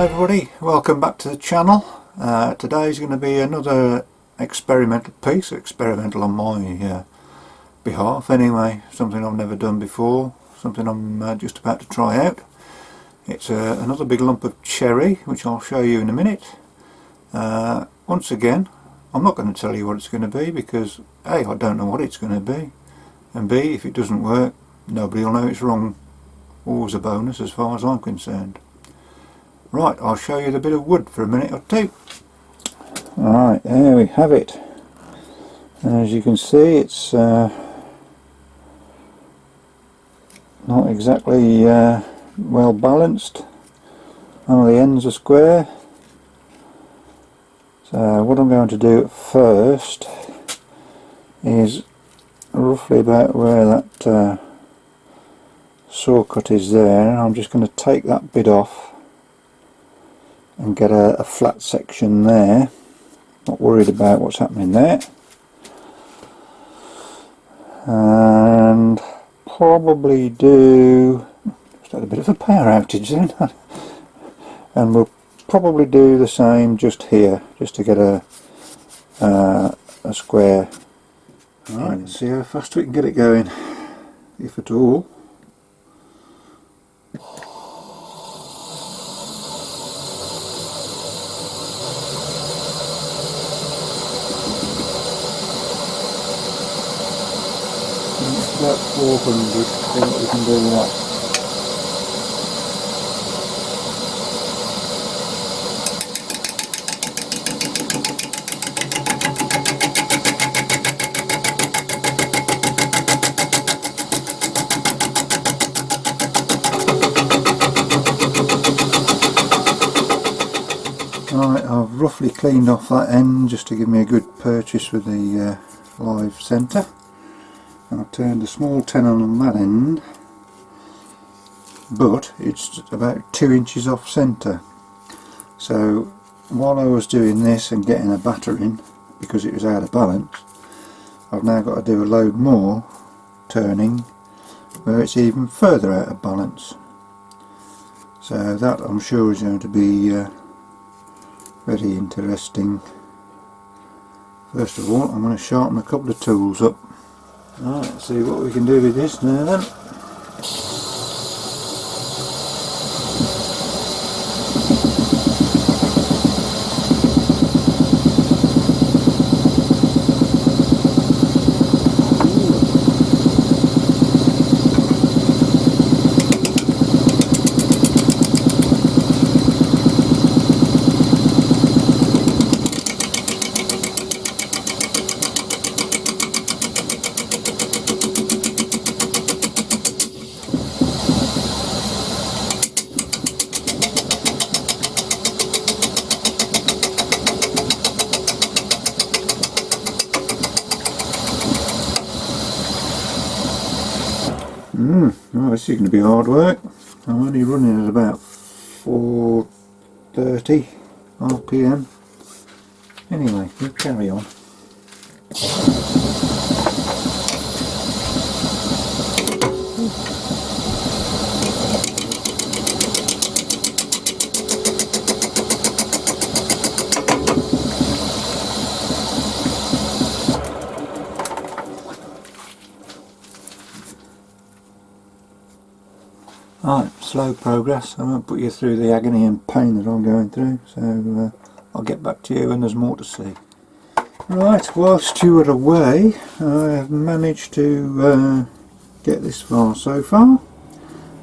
Hi everybody, welcome back to the channel. Today's going to be another experimental piece, experimental on my behalf anyway, something I've never done before, something I'm just about to try out. It's another big lump of cherry, which I'll show you in a minute. Once again, I'm not going to tell you what it's going to be because A, I don't know what it's going to be, and B, if it doesn't work, nobody will know it's wrong. Always a bonus as far as I'm concerned. Right, I'll show you the bit of wood for a minute or two. Alright, there we have it. As you can see, it's not exactly well balanced. None of the ends are square. So what I'm going to do at first is roughly about where that saw cut is there, and I'm just going to take that bit off and get a flat section there. Not worried about what's happening there. And probably do, just had a bit of a power outage then, and we'll probably do the same just here, just to get a square. Alright, let's see how fast we can get it going, if at all. About 400, see what we can do with that. Right, I've roughly cleaned off that end just to give me a good purchase with the live centre. I've turned a small tenon on that end, but it's about 2 inches off centre. So while I was doing this and getting a batter in, because it was out of balance, I've now got to do a load more turning where it's even further out of balance. So that I'm sure is going to be very interesting. First of all, I'm going to sharpen a couple of tools up. Right, let's see what we can do with this now then. Oh, this is going to be hard work. I'm only running at about 430 RPM. Anyway, we'll carry on. Right, slow progress. I won't put you through the agony and pain that I'm going through, so I'll get back to you when there's more to see. Right, whilst you were away, I have managed to get this far so far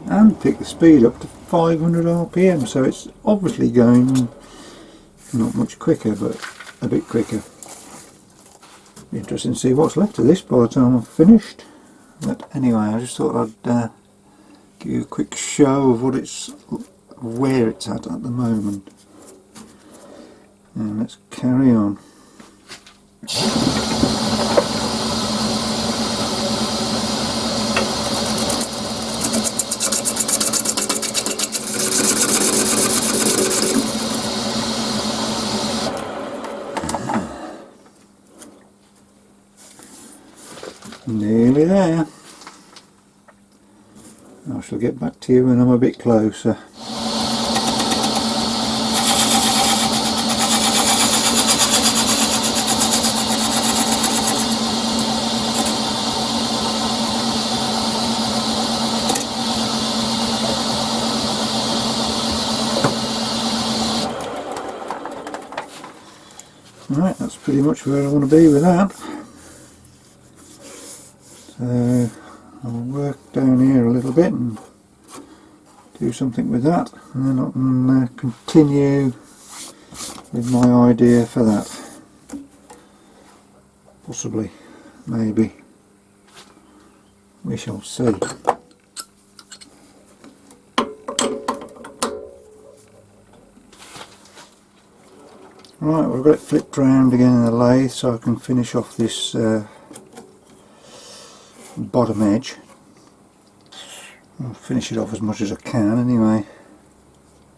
and pick the speed up to 500 RPM, so it's obviously going not much quicker, but a bit quicker. Be interesting to see what's left of this by the time I've finished. But anyway, I just thought I'd give you a quick show of where it's at the moment. And let's carry on. Nearly there. I shall get back to you when I'm a bit closer. Right, that's pretty much where I want to be with that. So I'll work down here a little bit and do something with that, and then I can continue with my idea for that. Possibly, maybe, we shall see. Right, we've got it flipped round again in the lathe so I can finish off this bottom edge. I'll finish it off as much as I can anyway.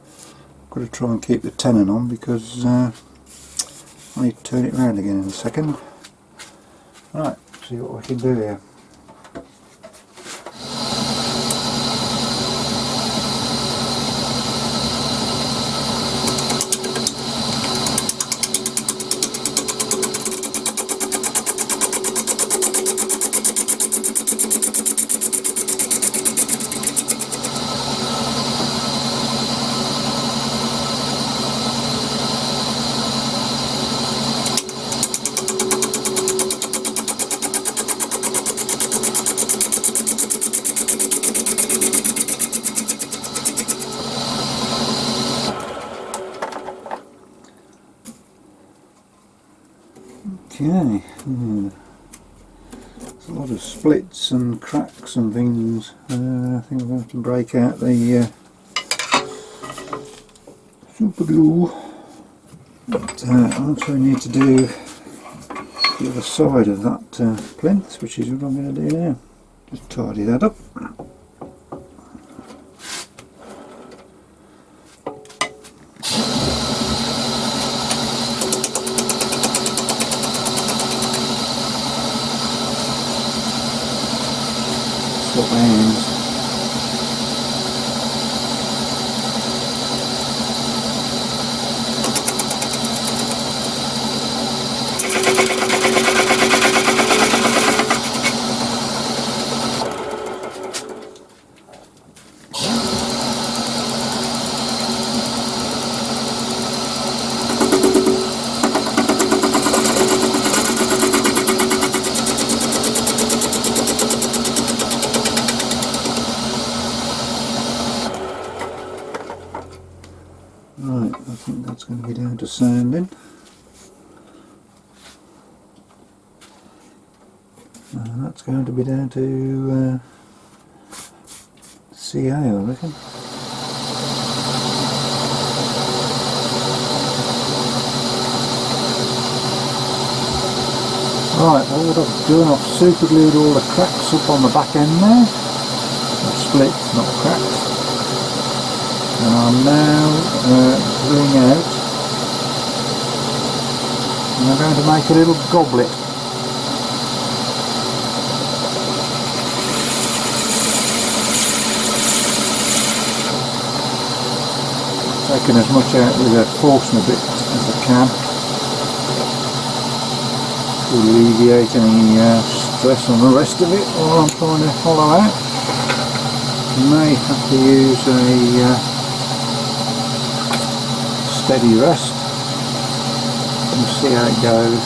I've got to try and keep the tenon on because I need to turn it round again in a second. Right, see what we can do here. Okay, there's a lot of splits and cracks and things. I think I'm going to have to break out the super glue. But I also need to do the other side of that plinth, which is what I'm going to do now. Just tidy that up. Swap hands. Right, I think that's going to be down to sanding. And that's going to be down to CA, I reckon. Right, well, what I've done, I've super glued all the cracks up on the back end there. Splits, not cracks. And I'm now gluing out, and I'm going to make a little goblet. Taking as much out with a Forstner bit as I can to alleviate any stress on the rest of it while I'm trying to hollow out. May have to use a steady rest and see how it goes.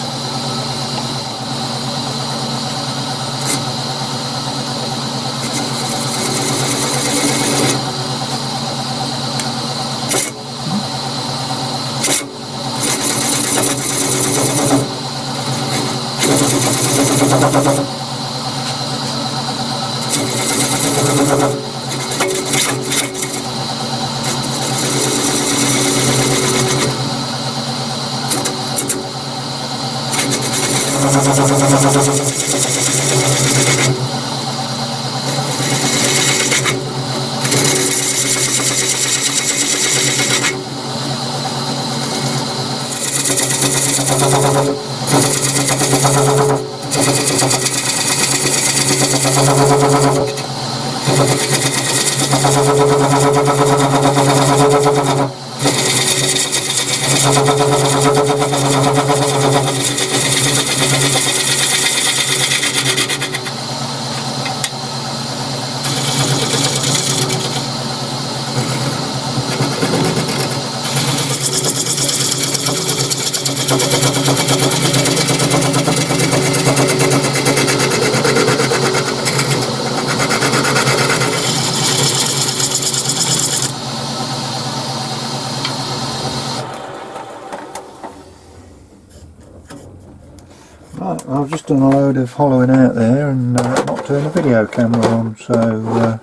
I've just done a load of hollowing out there and not turned the video camera on, so well,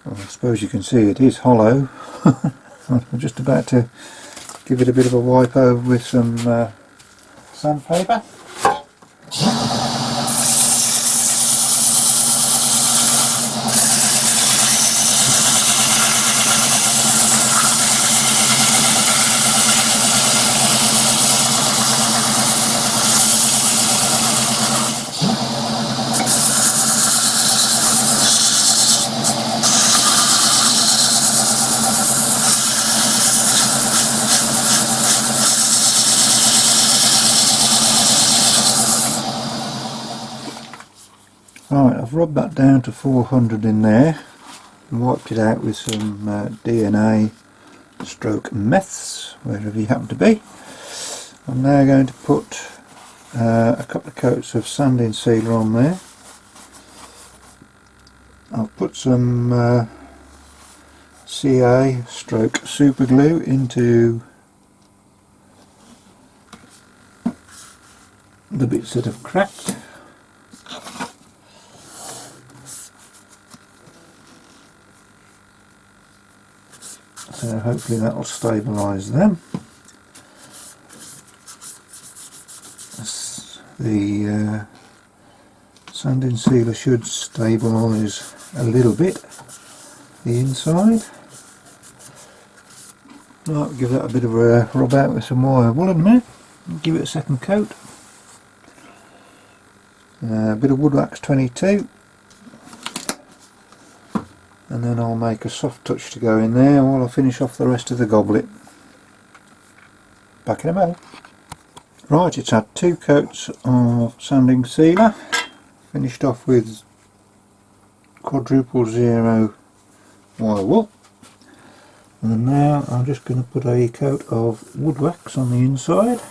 I suppose you can see it is hollow. I'm just about to give it a bit of a wipe over with some sandpaper. Right, I've rubbed that down to 400 in there and wiped it out with some DNA stroke meths, wherever you happen to be. I'm now going to put a couple of coats of sanding sealer on there. I've put some CA stroke super glue into the bits that have cracked. So hopefully that will stabilise them. The sanding sealer should stabilise a little bit the inside. Right, give that a bit of a rub out with some wire wool in a minute. Give it a second coat. A bit of wood wax 22. And then I'll make a soft touch to go in there while I finish off the rest of the goblet. Back in a moment. Right, it's had 2 coats of sanding sealer, finished off with quadruple zero wire wool, and now I'm just going to put a coat of wood wax on the inside,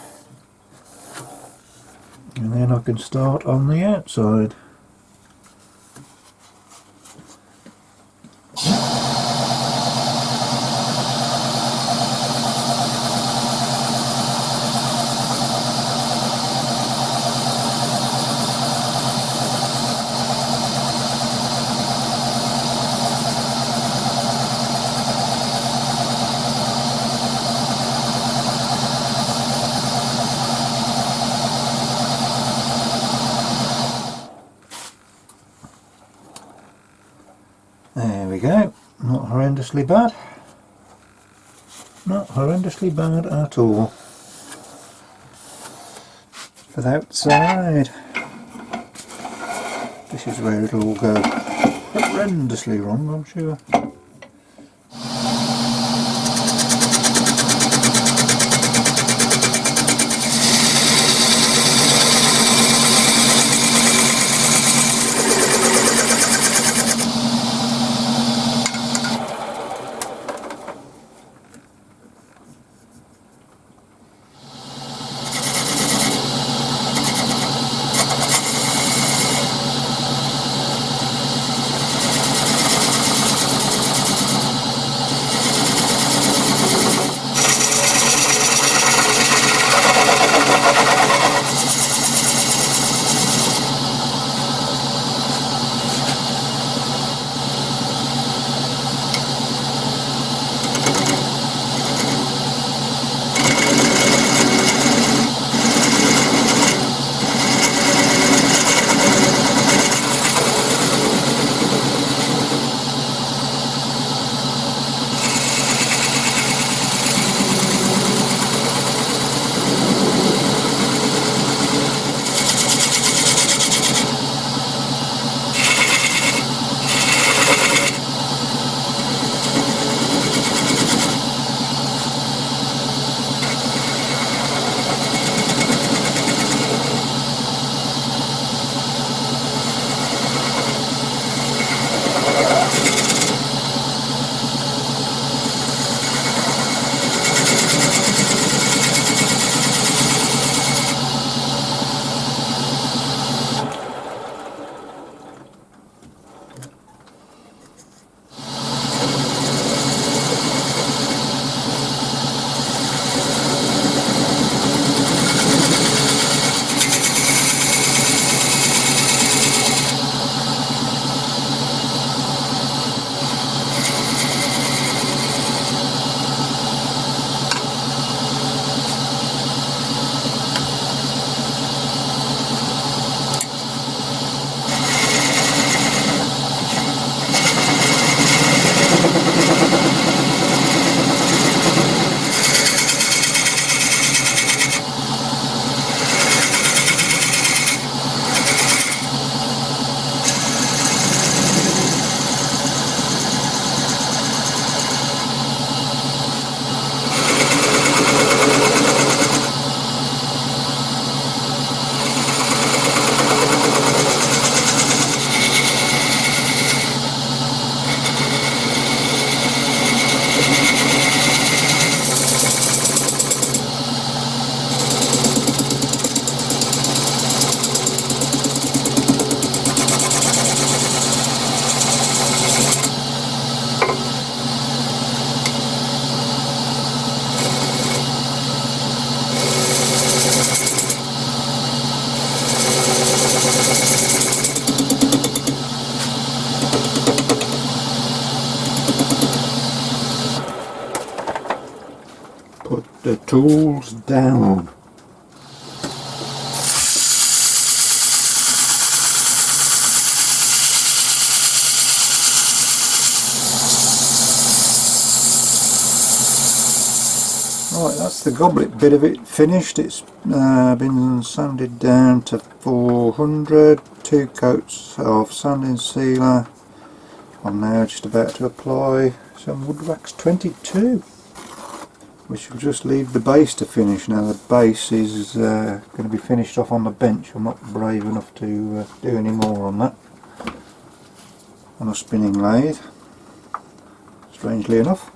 and then I can start on the outside. There we go, not horrendously bad. Not horrendously bad at all. For the outside, this is where it'll all go horrendously wrong, I'm sure. the tools down. Right, that's the goblet bit of it finished. It's been sanded down to 400, 2 coats of sanding sealer. I'm now just about to apply some wood wax 22, which will just leave the base to finish. Now the base is going to be finished off on the bench. I'm not brave enough to do any more on that on a spinning lathe, strangely enough.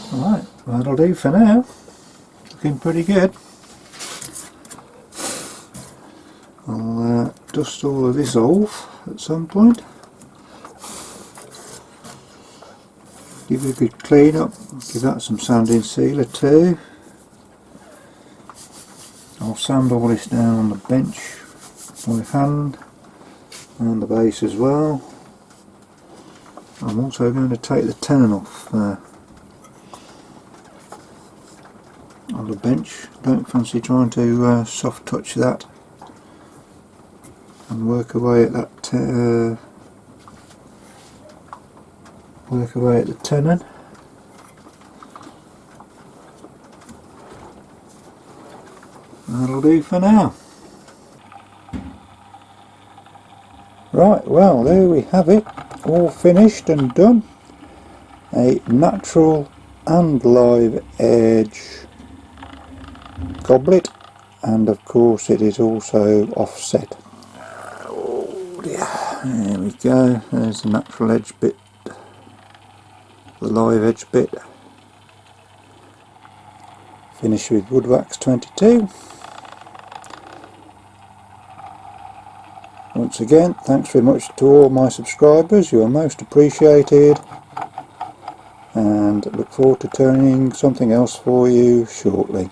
Right, that'll do for now. Looking pretty good. I'll dust all of this off at some point. Give it a good clean up. Give that some sanding sealer too. I'll sand all this down on the bench by hand and the base as well. I'm also going to take the tenon off on the bench. Don't fancy trying to soft touch that and work away at that the tenon. That'll do for now. Right, well there we have it, all finished and done. A natural and live edge goblet, and of course it is also offset. Oh dear, there we go, there's the natural edge bit, the live edge bit. Finished with wood wax 22. Once again, thanks very much to all my subscribers, you are most appreciated, and look forward to turning something else for you shortly.